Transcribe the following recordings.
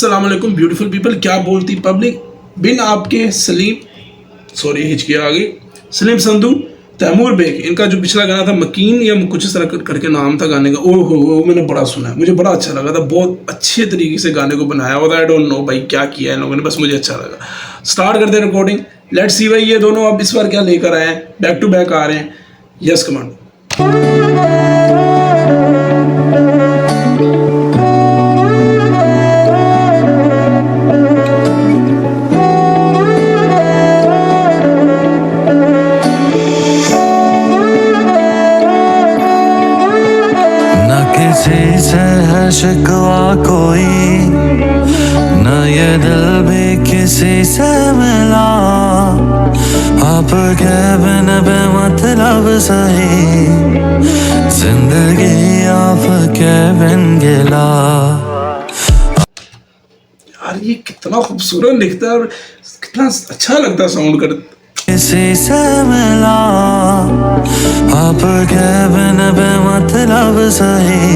अस्सलाम वालेकुम beautiful people. क्या बोलती पब्लिक बिन आपके सलीम संधू तैमूर बेग, इनका जो पिछला गाना था मकीन या कुछ इस तरह करके नाम था गाने का, वो मैंने बड़ा सुना है, मुझे बड़ा अच्छा लगा था। बहुत अच्छे तरीके से गाने को बनाया हुआ था। आई डोंट नो भाई क्या किया है इन लोगों ने, बस मुझे अच्छा लगा। स्टार्ट करते हैं रिकॉर्डिंग। लेट्स सी भाई ये दोनों अब इस बार क्या लेकर आए हैं, बैक टू बैक आ रहे हैं। Yes command. शिकवा कोई न, ये दिल भी किसी से मिला। आप के बिन बेमतलब सही, जिंदगी आप के बिन गिला। यार ये कितना खूबसूरत लिखता है और कितना अच्छा लगता है साउंड कर। किसी से मिला आप के बिन बेमतलब सही,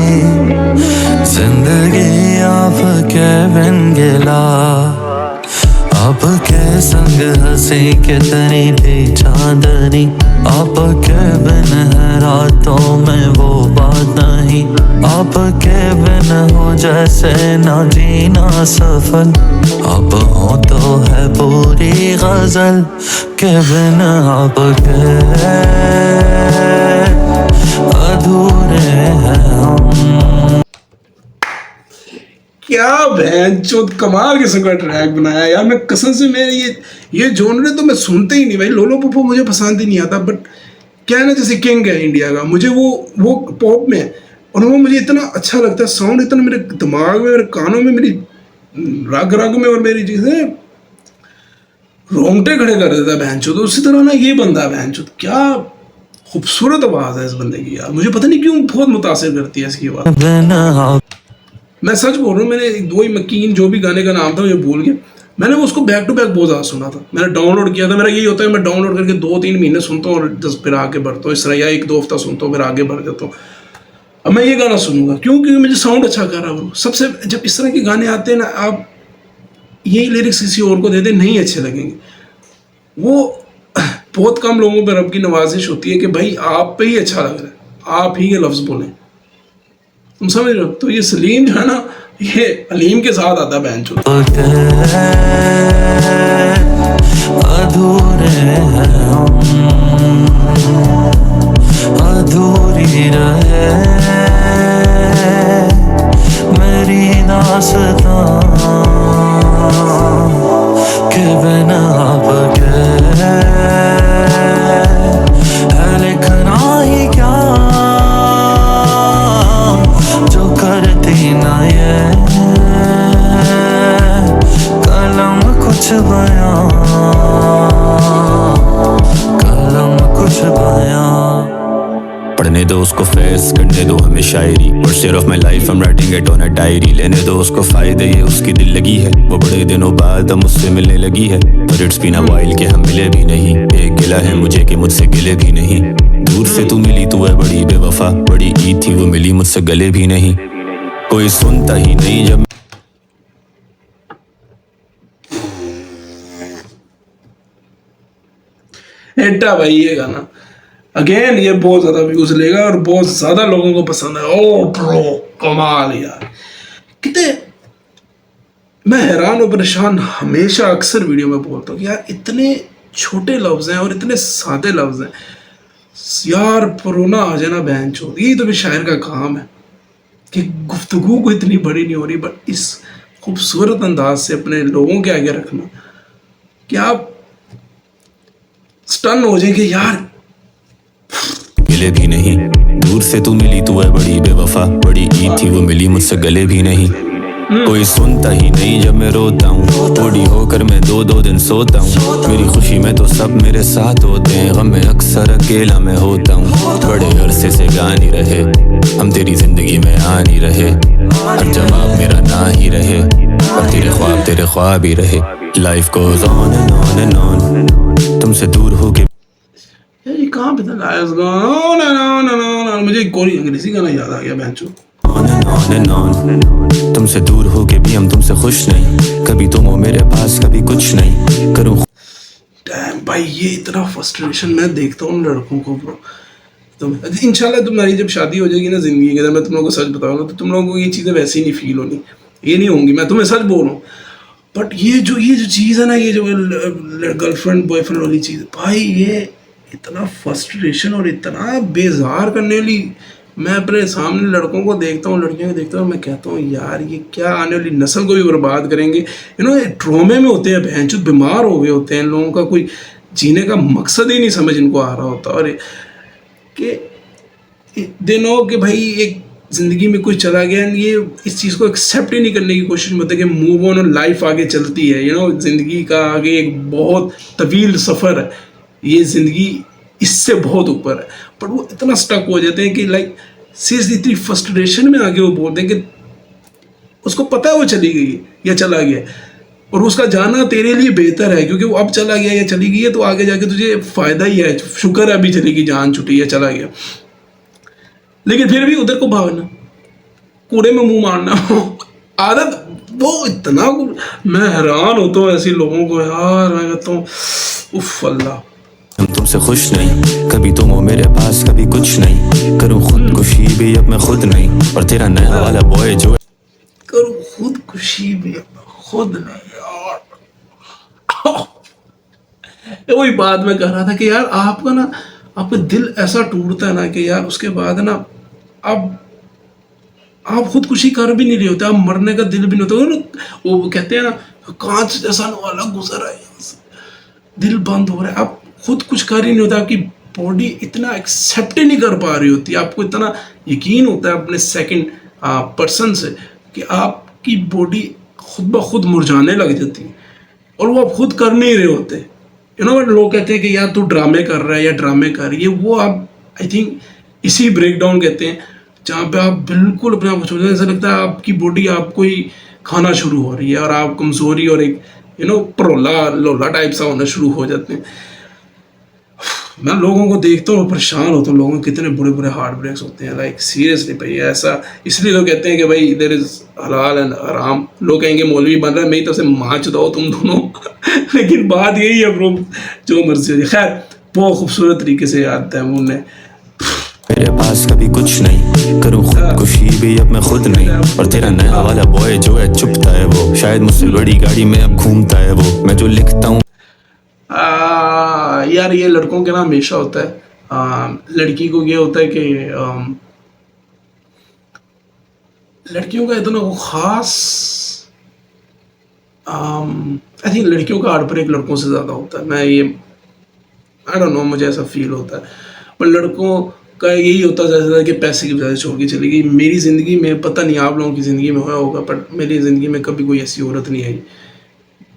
जिंदगी आप के बिन गिला। आपके संग हंसी कितनी थी चांदनी, आपके बिन है रातों में वो बात नहीं। आपके बिन हो जैसे ना जीना सफल, आप हो तो है पूरी गजल के बिन आपके अधूरे हैं हम। क्या बहनचोद कमाल किस्म का ट्रैक बनाया यार। मैं कसम से मेरे ये जॉनर तो मैं सुनते ही नहीं भाई। लोलो पोपो मुझे पसंद ही नहीं आता, बट क्या है ना, जैसे किंग है इंडिया का, मुझे वो पॉप में है और वो मुझे इतना अच्छा लगता है। साउंड इतना मेरे दिमाग में, मेरे कानों में, मेरी रग रग में और मेरी चीजें रोंगटे खड़े कर देता है बहनचोद। उसी तरह ना ये बंदा है बहनचोद, क्या खूबसूरत आवाज है इस बंदे की यार। मुझे पता नहीं क्यों बहुत मुतासिर करती है इसकी आवाज। मैं सच बोल रहा हूँ, मैंने दो ही मकीन जो भी गाने का नाम था मुझे भूल गया। मैंने उसको बैक टू बैक बहुत ज़्यादा सुना था। मैंने डाउनलोड किया था। मेरा यही होता है, मैं डाउनलोड करके 2-3 महीने सुनता हूँ और फिर आगे बढ़ता हूँ इस तरह, या 1-2 हफ्ता सुनता हूँ फिर आगे बढ़ जाता हूँ। अब मैं ये गाना सुनूंगा क्योंकि मुझे साउंड अच्छा कर रहा है। सबसे जब इस तरह के गाने आते हैं ना, आप यही लिरिक्स किसी और को दे दें नहीं अच्छे लगेंगे। वो बहुत कम लोगों पर रब की नवाजिश होती है कि भाई आप पे ही अच्छा लग रहा है, आप ही ये लफ्ज़ बोलें। तुम समझ रहे हो? तो ये सलीम जो है ना, ये अलीम के साथ आता है बहनचोद। अधूरे हैं हम, अधूरी रहे मेरी दास्तां के बिना आपके है लिखना ही क्या जो करती ना ये कलम कुछ बयां, कलम कुछ बयां। पढ़ने दो उसको फेस करने दो हमें शायरी, first year of my life I am writing it on a diary. लेने दो उसको फायदे ये उसकी दिल लगी है, वो बड़े दिनों बाद अब मुझसे मिलने लगी है। पर इट्स बीन अ व्हाइल के हम मिले भी नहीं, एक गिला है मुझे कि मुझसे गिले भी नहीं। दूर से तू मिली तू है बड़ी बेवफा, बड़ी ईद थी वो मिली मुझसे गले भी नहीं। कोई सुनता ही नहीं जब एटा भाई ये गाना अगेन ये बहुत ज्यादा व्यूज लेगा और बहुत ज्यादा लोगों को पसंद है। ओ ब्रो कमाल यार। कितने मैं हैरान और परेशान हमेशा अक्सर वीडियो में बोलता हूँ कि यार इतने छोटे लफ्ज हैं और इतने सादे लफ्ज हैं यार, परोना आ जाना बहनचोद। ये तो भी शायर का काम है कि गुफ्तगू को इतनी बड़ी नहीं हो रही, बट इस खूबसूरत अंदाज से अपने लोगों के आगे रखना कि आप स्टन हो जाएंगे यार। मिले भी नहीं, दूर से तू मिली तू है बड़ी बेवफा, बड़ी ईद थी वो मिली मुझसे गले भी नहीं। कोई सुनता ही नहीं जब मैं रोता हूँ, बूढ़ी होकर मैं 2-2 दिन सोता हूँ। मेरी खुशी में तो सब मेरे साथ होते हैं, गम में अक्सर अकेला मैं होता हूँ। बड़े अरसे से गा नहीं रहे हम, तेरी जिंदगी में आ नहीं रहे, हर जवाब मेरा ना ही रहे, और तेरे ख्वाब ही रहे। Life goes on and on and on, तुमसे दूर होके ये कहाँ पे था गाइस गाना? मुझे कोई अंग्रेजी गाना याद आ गया बहनचोद। on and on. तुमसे दूर होके भी हम तुमसे खुश नहीं, कभी तुम हो मेरे पास कभी कुछ नहीं करूँ। डैम भाई, ये इतना फ्रस्ट्रेशन मैं देखता हूँ लड़कों को ब्रो। तो इंशाल्लाह तुम्हारी जब शादी हो जाएगी ना जिंदगी के अंदर, मैं तुम लोगों को सच बताऊंगा तो तुम लोगों को ये चीज़ें वैसे ही नहीं फील होनी, ये नहीं होंगी, मैं तुम्हें सच बोल रहा हूँ। बट ये जो चीज़ है ना, ये जो गर्लफ्रेंड बॉयफ्रेंड वाली चीज़, भाई ये इतना फ्रस्ट्रेशन और इतना बेजार करने वाली, मैं अपने सामने लड़कों को देखता हूँ, लड़कियों को देखता हूँ, मैं कहता हूँ यार ये क्या आने वाली नस्ल को भी बर्बाद करेंगे। ट्रॉमे में होते हैं, भैंचोद बीमार हो गए होते हैं, इन लोगों का कोई जीने का मकसद ही नहीं समझ इनको आ रहा होता। और कि दिनों कि भाई एक ज़िंदगी में कोई चला गया, ये इस चीज़ को एक्सेप्ट ही नहीं करने की कोशिश में होते कि मूव ऑन और लाइफ आगे चलती है। ज़िंदगी का आगे एक बहुत तवील सफ़र है, ये ज़िंदगी इससे बहुत ऊपर है। पर वो इतना स्टक हो जाते हैं कि लाइक सीरियसली इतनी फ्रस्ट्रेशन में आगे वो बोलते हैं कि उसको पता है वो चली गई है या चला गया है, और उसका जाना तेरे लिए बेहतर है, क्योंकि वो अब चला गया या चली गई है तो आगे जाके तुझे फ़ायदा ही है। शुक्र है अभी चली गई, जान छुटी या चला गया, लेकिन फिर भी उधर को भागना, कूड़े में मुंह मारना आदत वो इतना, मैं हैरान होता हूँ ऐसे लोगों को यार। मैं कहता हूँ उफ अल्लाह, हम तुमसे खुश नहीं, कभी तुम हो मेरे पास कभी कुछ नहीं करूँ खुदकुशी भी अब मैं खुद नहीं, और तेरा नया वाला बॉय जो करूँ खुदकुशी भी खुद नहीं यार। वही बात मैं कह रहा था कि यार आपका ना, आपका दिल ऐसा टूटता है ना कि यार उसके बाद ना आप खुदकुशी कर भी नहीं रहे होते, आप मरने का दिल भी नहीं होता। वो कहते हैं ना, कांच जैसा वाला गुजर है, दिल बंद हो रहा है, आप खुद कुछ कर ही नहीं होता, आपकी बॉडी इतना एक्सेप्ट ही नहीं कर पा रही होती, आपको इतना यकीन होता है अपने सेकंड पर्सन से कि आपकी बॉडी खुद ब खुद मुरझाने लग जाती है, और वो आप खुद कर नहीं रहे होते। लोग कहते हैं कि यार तू ड्रामे कर रहा है या ड्रामे कर रही है, वो आप आई थिंक इसी ब्रेकडाउन कहते हैं, जहाँ पे आप बिल्कुल अपने आप को छोड़ देते हैं। ऐसा लगता है आपकी बॉडी आपको ही खाना शुरू हो रही है, और आप कमज़ोरी और एक परोला लोला टाइप सा होना शुरू हो जाते हैं। मैं लोगों को देखता हूँ, परेशान होता हूँ, लोगों के कितने बुरे बुरे हार्ट ब्रेक्स होते हैं। लाइक सीरियसली भाई, ऐसा इसलिए लोग कहते हैं कि भाई इधर इज हलाल एंड हराम। लोग कहेंगे मौलवी बन रहा है, मेरी तरफ से माच दो तुम दोनों लेकिन बात यही है ब्रो, जो मर्जी हो जाए। खैर, बहुत खूबसूरत तरीके से याद तैमूर ने, मेरे पास कभी कुछ नहीं करूँ खुदकुशी भी अब मैं खुद नहीं, और तेरा नया वाला बॉय जो है चुपता है वो, शायद मुझसे बड़ी गाड़ी में अब घूमता है वो, मैं जो लिखता हूँ। यार ये लड़कों के ना हमेशा होता है, लड़की को ये होता है कि लड़कियों का इतना खास, आई थिंक लड़कियों का हार्ट ब्रेक लड़कों से ज़्यादा होता है। मैं ये आई डोंट नो, मुझे ऐसा फील होता है। पर लड़कों का यही होता है ज़्यादा कि पैसे की वजह से छोड़ के चली गई। मेरी ज़िंदगी में, पता नहीं आप लोगों की ज़िंदगी में हुआ होगा, पर मेरी ज़िंदगी में कभी कोई ऐसी औरत नहीं आई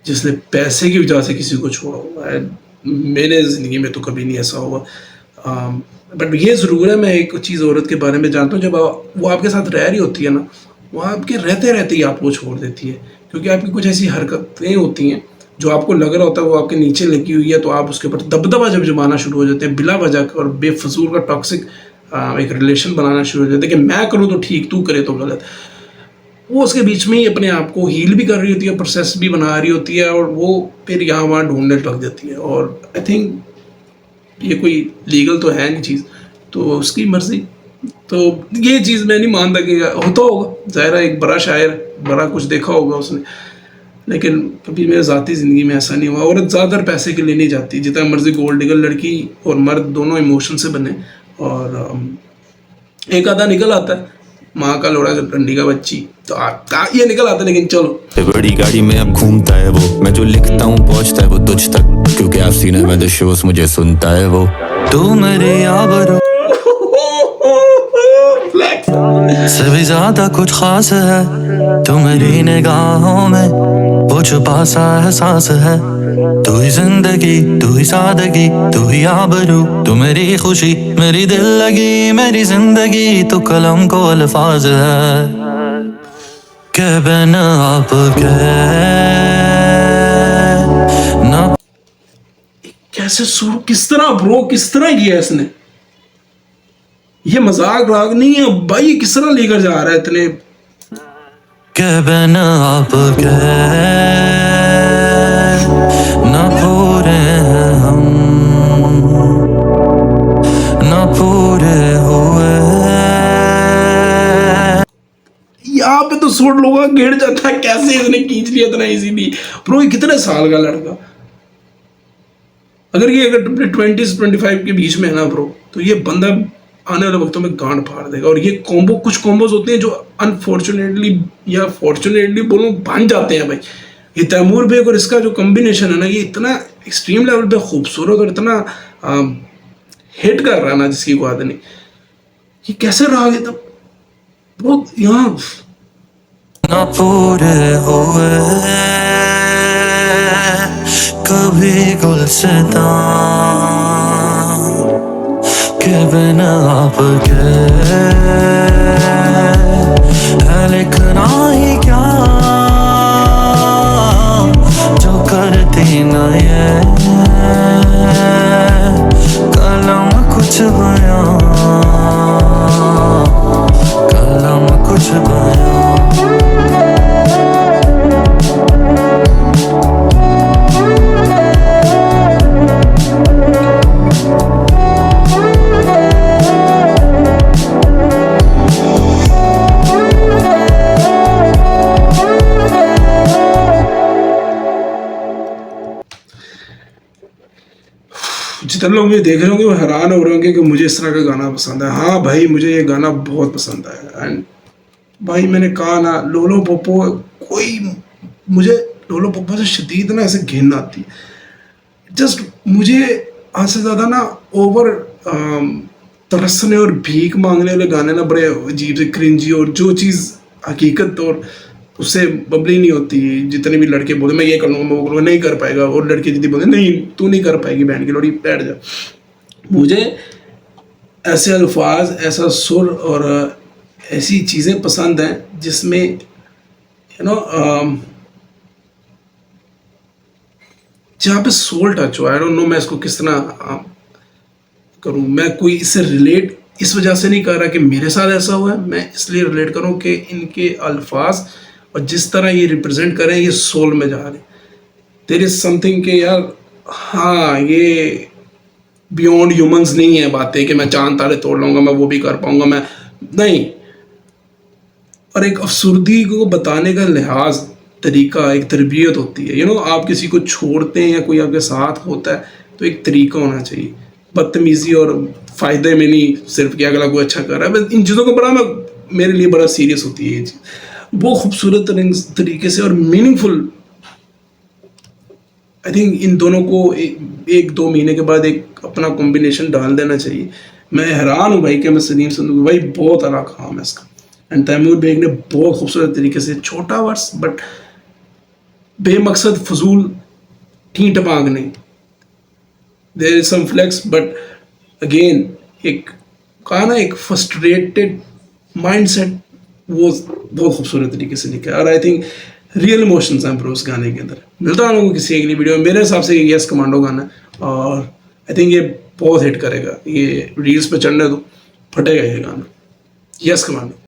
जिसने पैसे की वजह से किसी को छोड़ा हुआ। मेरे ज़िंदगी में तो कभी नहीं ऐसा हुआ। बट ये ज़रूर है, मैं एक चीज़ औरत के बारे में जानता हूँ, जब वो आपके साथ रह रही होती है ना, वो आपके रहते रहते ही आपको छोड़ देती है, क्योंकि आपकी कुछ ऐसी हरकतें होती हैं जो आपको लग रहा होता है वो आपके नीचे लगी हुई है, तो आप उसके ऊपर दबदबा जब जमाना शुरू हो जाते हैं, बिला वजह और बेफजूल का टॉक्सिक एक रिलेशन बनाना शुरू हो जाता है कि मैं करूँ तो ठीक, तू करे तो गलत। वो उसके बीच में ही अपने आप को हील भी कर रही होती है, प्रोसेस भी बना रही होती है, और वो फिर यहाँ वहाँ ढूंढने लग जाती है। और आई थिंक ये कोई लीगल तो है नहीं चीज़, तो उसकी मर्ज़ी। तो ये चीज़ मैं नहीं मानता कि होता होगा, ज़ाहिर है एक बड़ा शायर, बड़ा कुछ देखा होगा उसने, लेकिन कभी मेरे ज़ाती ज़िंदगी में ऐसा नहीं हुआ। औरत ज़्यादातर पैसे के लिए नहीं जाती, जितना मर्ज़ी गोल्ड डिगर लड़की और मर्द दोनों इमोशन से बने, और एक आधा निकल आता है, माँ का लोड़ा डंडी का बच्ची, तो ये निकल आता है। लेकिन चलो, बड़ी गाड़ी में अब घूमता है वो, मैं जो लिखता हूँ पहुँचता है वो तुझ तक, क्योंकि आप सीने में द शोज मुझे सुनता है वो। तू मेरे आबरू से भी ज्यादा कुछ खास है, तू मेरी निगाहों में वो छुपा सा एहसास है। तू ही जिंदगी, तू ही सादगी, तू ही आबरू, तू मेरी खुशी, मेरी दिल लगी, मेरी जिंदगी, तू कलम को अल्फाज है के बिन आपके ना। कैसे सुर, किस तरह ब्रो, किस तरह किया इसने ये मजाक राग नहीं है भाई, ये किस तरह लेकर जा रहा है इतने। के बिना आपके न पूरे हैं हम, न पूरे हुए। यहाँ पे तो सोट लोगों का गिर जाता है, कैसे इसने खींच लिया इतना इजीली। ब्रो ये कितने साल का लड़का, अगर ये अगर 20-25 के बीच में है ना ब्रो, तो ये बंदा आने वाले वक्तों में गांड फाड़ देगा। और ये कॉम्बो, कुछ कॉम्बोज होते हैं जो अनफॉर्चुनेटली या फॉर्चुनेटली बोलूं बन जाते हैं भाई। ये तैमूर बेग और इसका जो कॉम्बिनेशन है ना, ये इतना एक्सट्रीम लेवल पे खूबसूरत और इतना हिट कर रहा है ना जिसकी बात नहीं। ये कैसे रहा ये तब बहुत यहाँ न पूरे हुए कभी गुलसिता के बिना आपके है लिखना ही क्या जो करती न ये कलम कुछ बयां, कलम कुछ बयां। जितने लोग मुझे देख रहे होंगे वो हैरान हो रहे होंगे कि मुझे इस तरह का गाना पसंद है। हाँ भाई मुझे ये गाना बहुत पसंद है। एंड भाई मैंने कहा ना, लोलो पोपो, कोई मुझे लोलो पोपो से शदीद ना ऐसे घिन आती है। जस्ट मुझे आज से ज़्यादा ना ओवर तरसने और भीख मांगने वाले गाने ना बड़े अजीब से क्रिंजी, और जो चीज़ हकीकत और उससे बबली नहीं होती। जितने भी लड़के बोले मैं ये कर लूँगा, मैं वो करूँगा, नहीं कर पाएगा। और लड़के जितनी बोले नहीं तू नहीं कर पाएगी, बहन की लोड़ी बैठ जा। मुझे ऐसे अल्फाज, ऐसा सुर और ऐसी चीज़ें पसंद हैं जिसमें यू नो जहाँ पे सोल टच हो। आई डोंट नो मैं इसको किस तरह करूँ। मैं कोई इससे रिलेट इस वजह से नहीं कर रहा कि मेरे साथ ऐसा हुआ है, मैं इसलिए रिलेट करूँ कि इनके अल्फाज और जिस तरह ये रिप्रेजेंट करें ये सोल में जा रहे। देयर इज समथिंग कि यार हाँ ये बियॉन्ड ह्यूमंस नहीं है बातें कि मैं चांद तारे तोड़ लूँगा, मैं वो भी कर पाऊँगा, मैं नहीं। और एक अफसुर्दी को बताने का लिहाज, तरीका, एक तरबियत होती है। आप किसी को छोड़ते हैं या कोई आपके साथ होता है तो एक तरीका होना चाहिए। बदतमीज़ी और फ़ायदे में नहीं सिर्फ कि अगला कोई अच्छा कर रहा है, इन चीज़ों को बड़ा मेरे लिए बड़ा सीरियस होती है ये चीज़। वो खूबसूरत तरीके से और मीनिंगफुल। आई थिंक इन दोनों को 1-2 महीने के बाद एक अपना कॉम्बिनेशन डाल देना चाहिए। मैं हैरान हूँ भाई कि मैं सलीम संधू भाई बहुत अला काम है इसका। एंड तैमूर बेग ने बहुत खूबसूरत तरीके से, छोटा वर्स बट बेमकसद फजूल ठीठ मांग नहीं, there is some flex but again एक कहा ना एक फ्रस्ट्रेटेड माइंडसेट, वो बहुत खूबसूरत तरीके से लिखा है। और आई थिंक रियल इमोशंस हैं ब्रो उस गाने के अंदर। मिलता हूँ किसी अगली वीडियो में। मेरे हिसाब से ये यस कमांडो गाना है और आई थिंक ये बहुत हिट करेगा। ये रील्स पे चढ़ने दो, फटेगा ये गाना। Yes commando.